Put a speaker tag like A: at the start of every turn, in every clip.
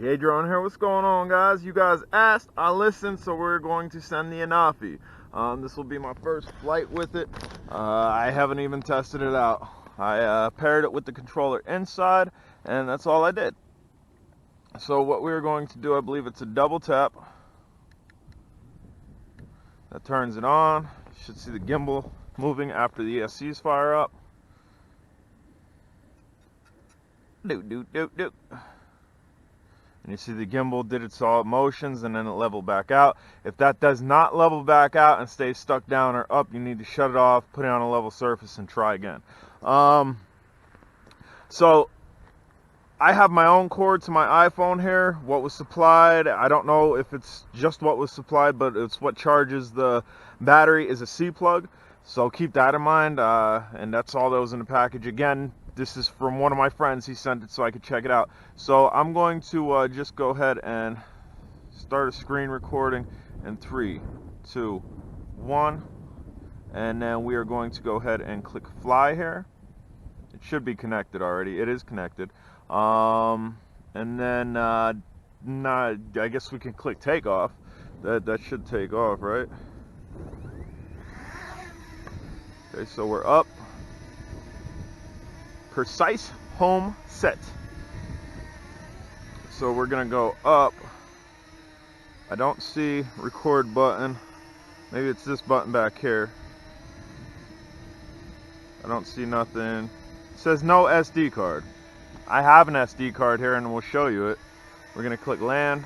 A: Drone here. What's going on, guys? You guys asked, I listened, so we're going to send the Anafi. This will be my first flight with it. I haven't even tested it out. I paired it with the controller inside, and that's all I did. So what we're going to do, I believe it's a double tap. That turns it on. You should see the gimbal moving after the ESCs fire up. And you see the gimbal did its all motions and then it leveled back out. If that does not level back out and stays stuck down or up, you need to shut it off, put it on a level surface, and try again. So I have my own cord to my iPhone here. What was supplied, I don't know if it's just what was supplied, but it's what charges the battery is a C plug. So keep that in mind. And that's all that was in the package. Again, this is from one of my friends. He sent it so I could check it out. So I'm going to just go ahead and start a screen recording in 3, 2, 1. And then we are going to go ahead and click fly here. It should be connected already. It is connected. And then I guess we can click takeoff. That should take off, right? Okay, so we're up. Precise home set. So we're gonna go up. I don't see record button. Maybe it's this button back here. I don't see nothing. It says no SD card. I have an SD card here and we'll show you it. We're gonna click land.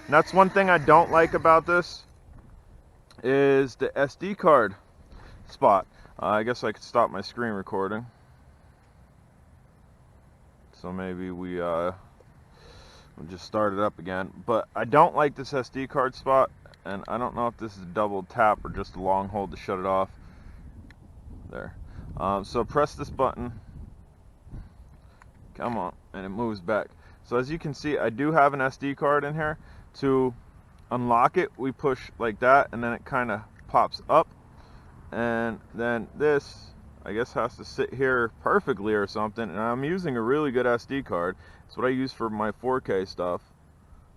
A: And that's one thing I don't like about this is the SD card spot. I guess I could stop my screen recording. So maybe we'll just start it up again. But I don't like this SD card spot, and I don't know if this is a double tap or just a long hold to shut it off. There. So press this button. Come on, and it moves back. So as you can see, I do have an SD card in here. To unlock it, we push like that, and then it kind of pops up. And then this, I guess, has to sit here perfectly or something. And I'm using a really good SD card. It's what I use for my 4K stuff.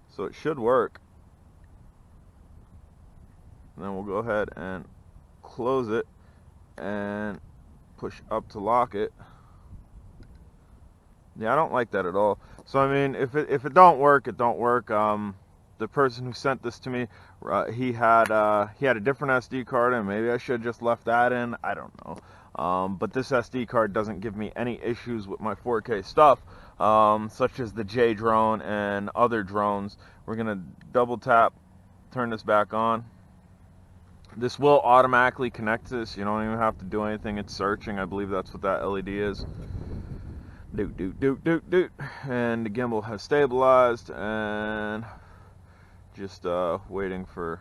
A: So it should work. And then we'll go ahead and close it and push up to lock it. Yeah, I don't like that at all. So I mean, if it don't work, it don't work. The person who sent this to me, he had a different SD card, and maybe I should have just left that in. I don't know. But this SD card doesn't give me any issues with my 4K stuff, such as the J drone and other drones. We're gonna double tap, turn this back on. This will automatically connect to this. You don't even have to do anything. It's searching. I believe that's what that LED is. And the gimbal has stabilized, and just waiting for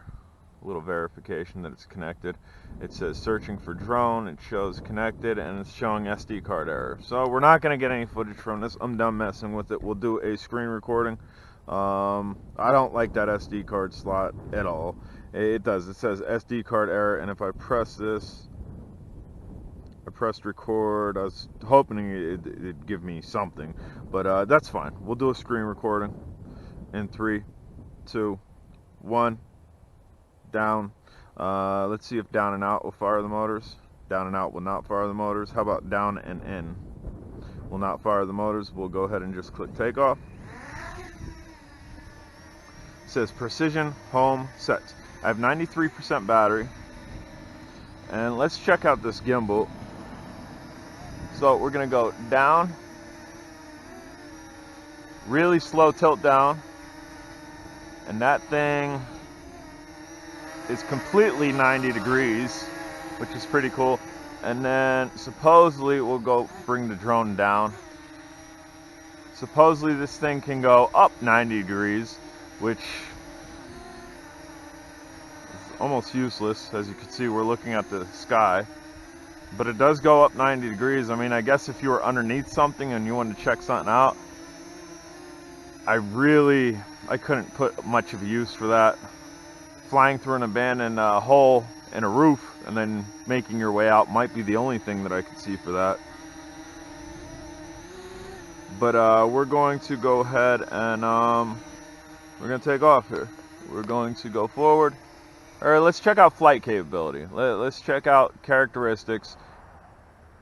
A: a little verification that it's connected. It says searching for drone, it shows connected, and it's showing SD card error. So we're not going to get any footage from this. I'm done messing with it. We'll do a screen recording. I don't like that SD card slot at all. It says SD card error, and if I press this, I pressed record. I was hoping it'd give me something, but that's fine. We'll do a screen recording in 3, 2, 1. Down. Let's see if down and out will fire the motors. Down and out will not fire the motors. How about down and in? Will not fire the motors. We'll go ahead and just click takeoff. It says precision home set. I have 93% battery. And let's check out this gimbal. So we're gonna go down, really slow tilt down, and that thing is completely 90 degrees, which is pretty cool. And then supposedly we'll go bring the drone down. Supposedly this thing can go up 90 degrees, which is almost useless. As you can see, we're looking at the sky. But it does go up 90 degrees. I mean, I guess if you were underneath something and you wanted to check something out, I couldn't put much of a use for that. Flying through an abandoned hole in a roof and then making your way out might be the only thing that I could see for that. But we're going to go ahead and we're going to take off here. We're going to go forward. All right, let's check out flight capability. Let's check out characteristics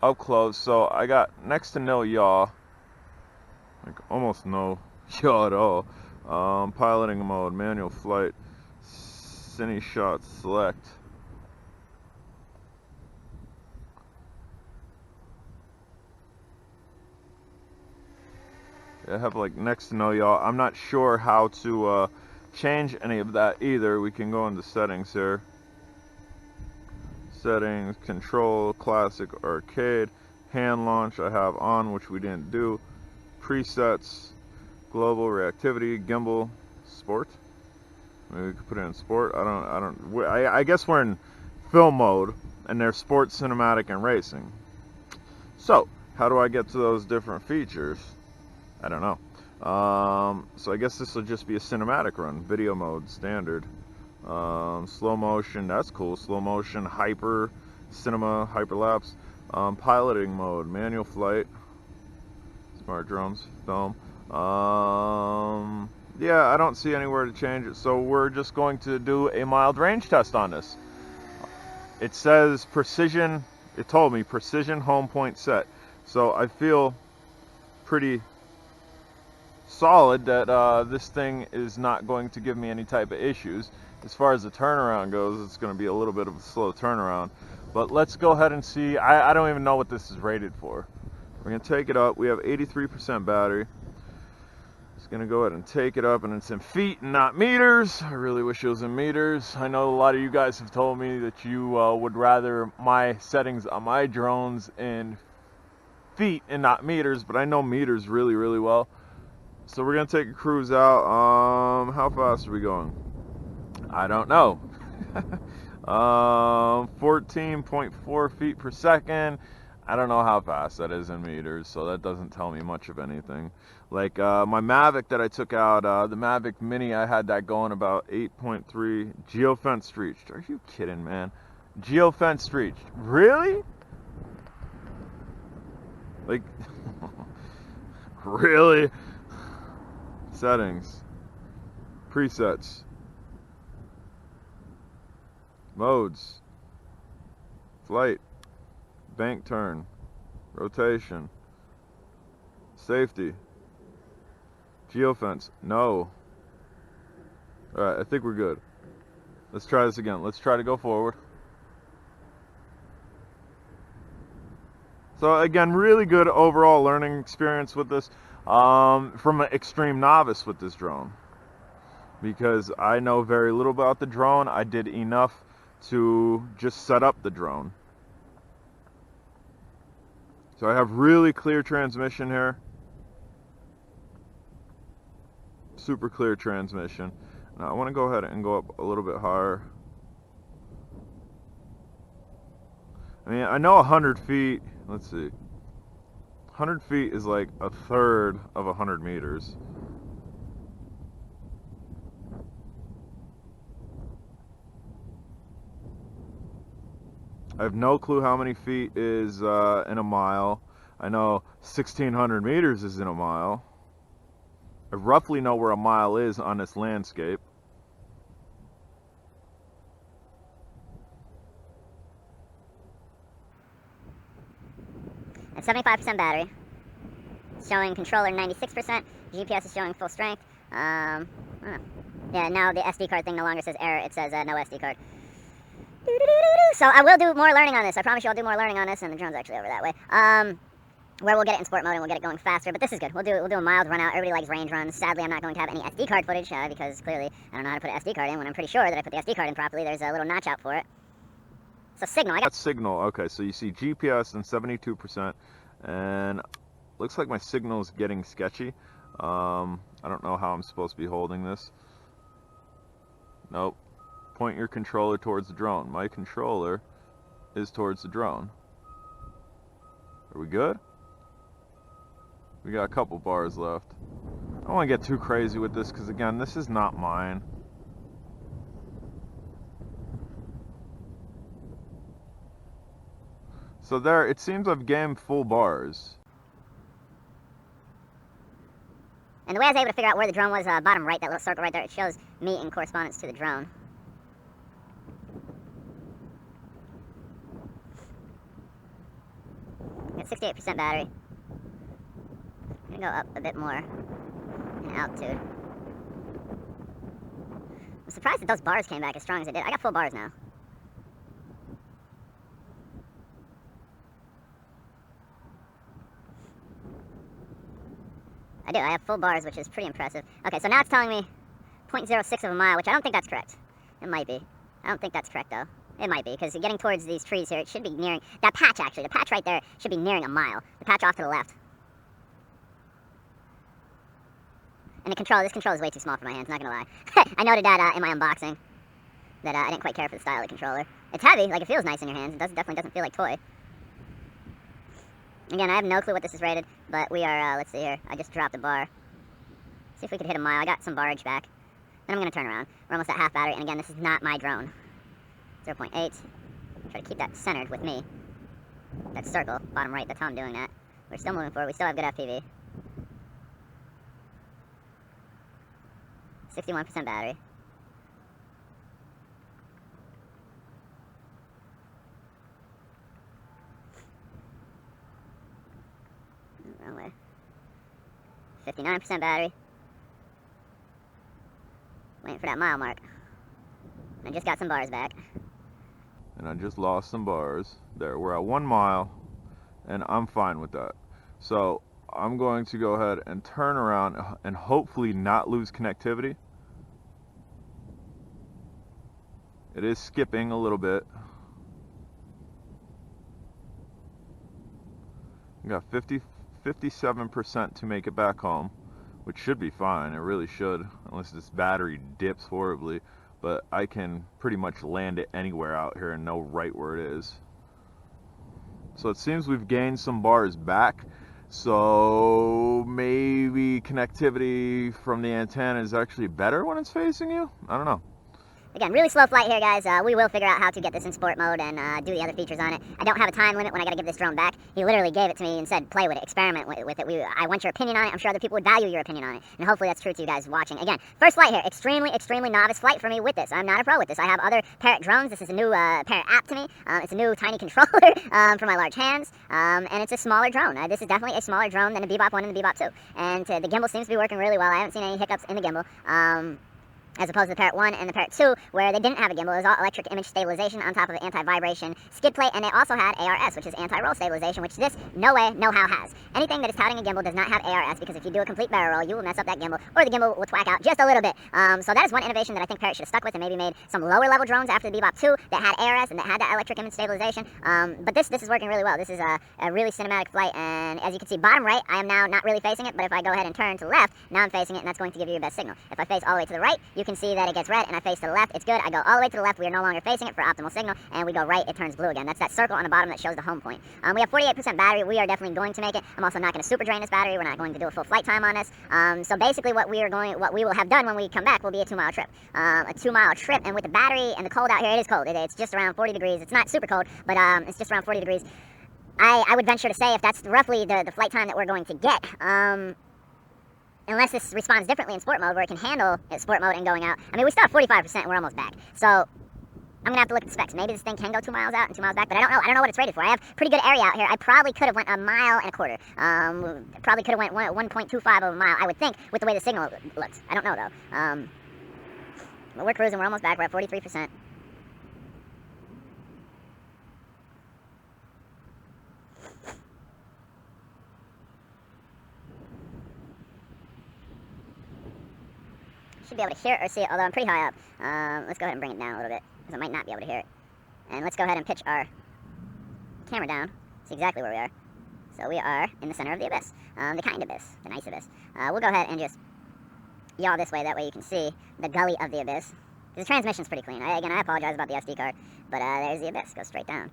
A: up close. So I got next to no yaw, like almost no yaw at all. Piloting mode, manual flight, cine shot select. I have like next to no yaw. I'm not sure how to change any of that either. We can go into settings here. Settings, control, classic, arcade, hand launch I have on, which we didn't do. Presets, global reactivity, gimbal, sport. Maybe we could put it in sport. I guess we're in film mode, and there's sport, cinematic, and racing. So how do I get to those different features? I don't know. So I guess this will just be a cinematic run. Video mode, standard. Slow motion, that's cool. Slow motion, hyper, cinema, hyperlapse. Piloting mode, manual flight. Smart drones, film. Yeah, I don't see anywhere to change it. So we're just going to do a mild range test on this. It says precision, it told me precision home point set. So I feel pretty solid that this thing is not going to give me any type of issues. As far as the turnaround goes, it's going to be a little bit of a slow turnaround. But let's go ahead and see. I don't even know what this is rated for. We're going to take it up. We have 83% battery. Just going to go ahead and take it up, and it's in feet and not meters. I really wish it was in meters. I know a lot of you guys have told me that you would rather my settings on my drones in feet and not meters, but I know meters really, really well. So we're going to take a cruise out. How fast are we going? I don't know. 14.4 feet per second. I don't know how fast that is in meters, so that doesn't tell me much of anything. Like my Mavic that I took out, the Mavic Mini, I had that going about 8.3. Geofence reached. Are you kidding, man? Geofence reached. Really? Like, really? Settings. Presets. Modes. Flight. Bank turn. Rotation. Safety. Geofence. No. Alright, I think we're good. Let's try this again. Let's try to go forward. So again, really good overall learning experience with this. From an extreme novice with this drone. Because I know very little about the drone. I did enough to just set up the drone. So I have really clear transmission here. Super clear transmission. Now I want to go ahead and go up a little bit higher. I mean, I know 100 feet, let's see. 100 feet is like a third of 100 meters. I have no clue how many feet is in a mile. I know 1,600 meters is in a mile. I roughly know where a mile is on this landscape.
B: At 75% battery. It's showing controller 96%. GPS is showing full strength. Yeah, now the SD card thing no longer says error. It says no SD card. So I will do more learning on this. I promise you I'll do more learning on this, and the drone's actually over that way. Where we'll get it in sport mode and we'll get it going faster, but this is good. We'll do a mild run out. Everybody likes range runs. Sadly, I'm not going to have any SD card footage because clearly I don't know how to put an SD card in when I'm pretty sure that I put the SD card in properly. There's a little notch out for it. So signal,
A: That's signal. Okay, so you see GPS and 72%, and looks like my signal is getting sketchy. I don't know how I'm supposed to be holding this. Nope. Point your controller towards the drone. My controller is towards the drone. Are we good? We got a couple bars left. I don't want to get too crazy with this because, again, this is not mine. So there, it seems I've gained full bars.
B: And the way I was able to figure out where the drone was, bottom right, that little circle right there, it shows me in correspondence to the drone. Got 68% battery. I'm gonna go up a bit more in altitude. I'm surprised that those bars came back as strong as it did. I got full bars now. I do, I have full bars, which is pretty impressive. Okay, so now it's telling me 0.06 of a mile, which I don't think that's correct. It might be. I don't think that's correct, though. It might be, because getting towards these trees here, it should be nearing... That patch, actually, the patch right there should be nearing a mile. The patch off to the left. And this control is way too small for my hands, not gonna lie. I noted that in my unboxing, that I didn't quite care for the style of the controller. It's heavy, like it feels nice in your hands. It definitely doesn't feel like toy. Again, I have no clue what this is rated, but we are, let's see here. I just dropped a bar. See if we could hit a mile. I got some barrage back. Then I'm going to turn around. We're almost at half battery, and again, this is not my drone. 0.8. Try to keep that centered with me. That circle, bottom right, that's how I'm doing that. We're still moving forward. We still have good FPV. 61% battery. Wrong way. 59% battery. Waiting for that mile mark. I just got some bars back.
A: And I just lost some bars. There, we're at 1 mile, and I'm fine with that. So I'm going to go ahead and turn around and hopefully not lose connectivity. It is skipping a little bit. We got 57% to make it back home, which should be fine. It really should, unless this battery dips horribly. But I can pretty much land it anywhere out here and know right where it is. So it seems we've gained some bars back. So maybe connectivity from the antenna is actually better when it's facing you? I don't know.
B: Again, really slow flight here, guys. We will figure out how to get this in sport mode and do the other features on it. I don't have a time limit when I got to give this drone back. He literally gave it to me and said, play with it, experiment with it. I want your opinion on it. I'm sure other people would value your opinion on it. And hopefully that's true to you guys watching. Again, first flight here. Extremely, extremely novice flight for me with this. I'm not a pro with this. I have other Parrot drones. This is a new Parrot app to me. It's a new tiny controller for my large hands. And it's a smaller drone. This is definitely a smaller drone than the Bebop 1 and the Bebop 2. And the gimbal seems to be working really well. I haven't seen any hiccups in the gimbal. As opposed to the Parrot 1 and the Parrot 2, where they didn't have a gimbal. It was all electric image stabilization on top of an anti-vibration skid plate, and they also had ARS, which is anti-roll stabilization, which this no way, no how has. Anything that is touting a gimbal does not have ARS, because if you do a complete barrel roll, you will mess up that gimbal, or the gimbal will thwack out just a little bit. So that is one innovation that I think Parrot should have stuck with, and maybe made some lower level drones after the Bebop 2 that had ARS and that had that electric image stabilization. But this is working really well. This is a really cinematic flight, and as you can see, bottom right, I am now not really facing it, but if I go ahead and turn to the left, now I'm facing it, and that's going to give you your best signal. If I face all the way to the right, you can see that it gets red, and I face to the left, it's good. I go all the way to the left, we are no longer facing it for optimal signal, and we go right, it turns blue again. That's that circle on the bottom that shows the home point. We have 48% battery. We are definitely going to make it. I'm also not going to super drain this battery. We're not going to do a full flight time on this. So basically what we will have done when we come back will be a 2-mile trip. A 2-mile trip, and with the battery and the cold out here, it is cold. It's just around 40 degrees. It's not super cold, but it's just around 40 degrees. I would venture to say if that's roughly the flight time that we're going to get, unless this responds differently in sport mode, where it can handle sport mode and going out. I mean, we still have 45%, and we're almost back. So I'm going to have to look at the specs. Maybe this thing can go 2 miles out and 2 miles back, but I don't know. I don't know what it's rated for. I have pretty good area out here. I probably could have went 1.25 miles. Probably could have went 1.25 of a mile, I would think, with the way the signal looks. I don't know, though. But we're cruising. We're almost back. We're at 43%. Should be able to hear it or see it, although I'm pretty high up. Let's go ahead and bring it down a little bit, because I might not be able to hear it. And let's go ahead and pitch our camera down, see exactly where we are. So we are in the center of the abyss, the kind abyss, the nice abyss. We'll go ahead and just yaw this way, that way you can see the gully of the abyss. The transmission's pretty clean. Again, I apologize about the SD card, but there's the abyss, goes straight down.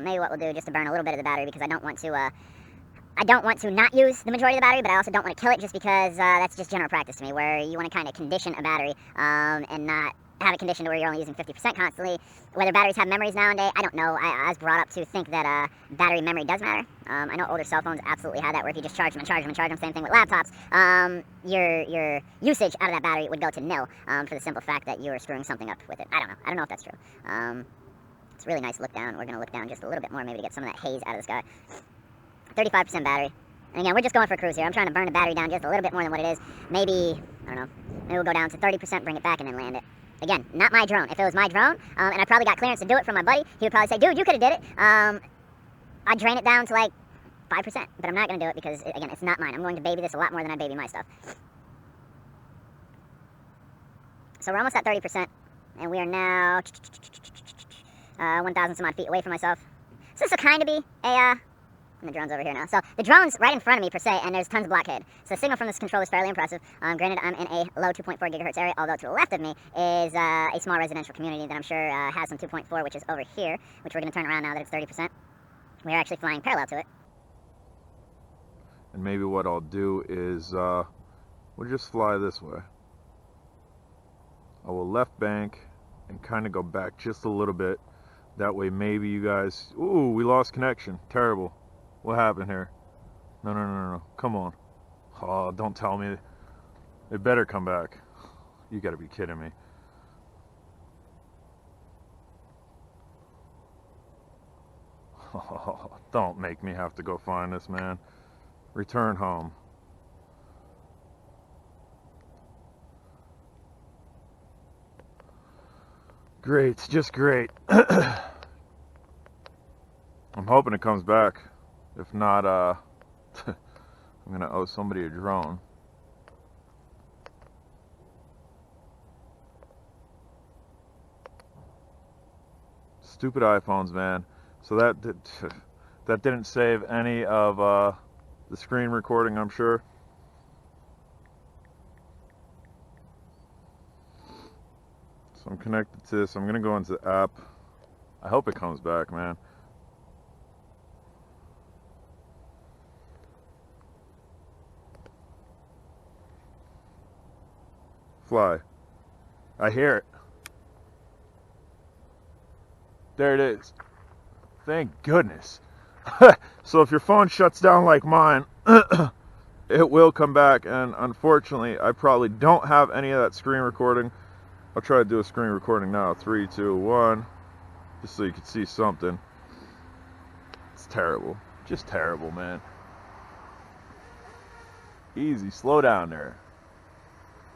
B: Maybe what we'll do, just to burn a little bit of the battery, because I don't want to not use the majority of the battery, but I also don't want to kill it, just because that's just general practice to me, where you want to kind of condition a battery and not have it conditioned to where you're only using 50% constantly. Whether batteries have memories nowadays, I don't know. I was brought up to think that battery memory does matter. I know older cell phones absolutely had that, where if you just charge them and charge them and charge them, same thing with laptops, your usage out of that battery would go to nil, for the simple fact that you were screwing something up with it. I don't know if that's true. It's really nice to look down. We're going to look down just a little bit more, maybe to get some of that haze out of the sky. 35% battery. And again, we're just going for a cruise here. I'm trying to burn the battery down just a little bit more than what it is. Maybe, I don't know, maybe we'll go down to 30%, bring it back, and then land it. Again, not my drone. If it was my drone, and I probably got clearance to do it from my buddy, he would probably say, dude, you could have did it. I'd drain it down to like 5%, but I'm not going to do it because, again, it's not mine. I'm going to baby this a lot more than I baby my stuff. So we're almost at 30%, and we are now 1,000 some odd feet away from myself. So this will kind of be a, and the drone's over here now. So the drone's right in front of me per se, and there's tons of blockade. So the signal from this controller is fairly impressive. Granted, I'm in a low 2.4 gigahertz area, although to the left of me is a small residential community that I'm sure has some 2.4, which is over here, which we're going to turn around now that it's 30%. We are actually flying parallel to it.
A: And maybe what I'll do is we'll just fly this way. I will left bank and kind of go back just a little bit. That way maybe you guys... Ooh, we lost connection. Terrible. What happened here? No. Come on. Oh, don't tell me. It better come back. You gotta be kidding me. Oh, don't make me have to go find this, man. Return home. Great, just great. I'm hoping it comes back. If not, I'm gonna owe somebody a drone. Stupid iPhones, man. So that didn't save any of the screen recording, I'm sure. So I'm connected to this. I'm gonna go into the app. I hope it comes back, man. Fly. I hear it. There it is. Thank goodness. So if your phone shuts down like mine, it will come back, and unfortunately I probably don't have any of that screen recording. I'll try to do a screen recording now. 3, 2, 1. Just so you can see something. It's terrible. Just terrible, man. Easy, slow down there.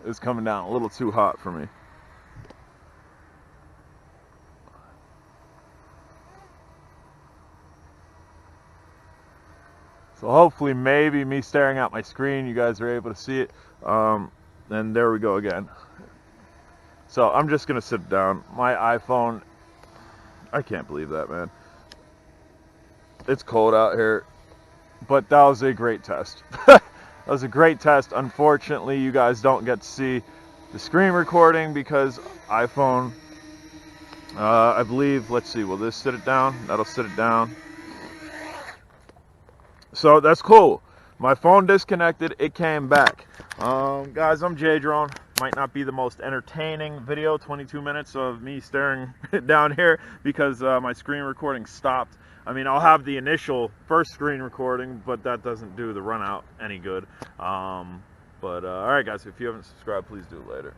A: It's coming down a little too hot for me. So hopefully, maybe me staring at my screen, you guys are able to see it. And there we go again. So I'm just gonna sit down. My iPhone, I can't believe that, man. It's cold out here, but that was a great test. That was a great test. Unfortunately, you guys don't get to see the screen recording because iPhone, I believe, let's see, will this sit it down? That'll sit it down. So that's cool. My phone disconnected, it came back. Guys, I'm J-Drone. Might not be the most entertaining video, 22 minutes of me staring down here because my screen recording stopped. I mean, I'll have the initial first screen recording, but that doesn't do the run out any good. Alright guys, if you haven't subscribed, please do later.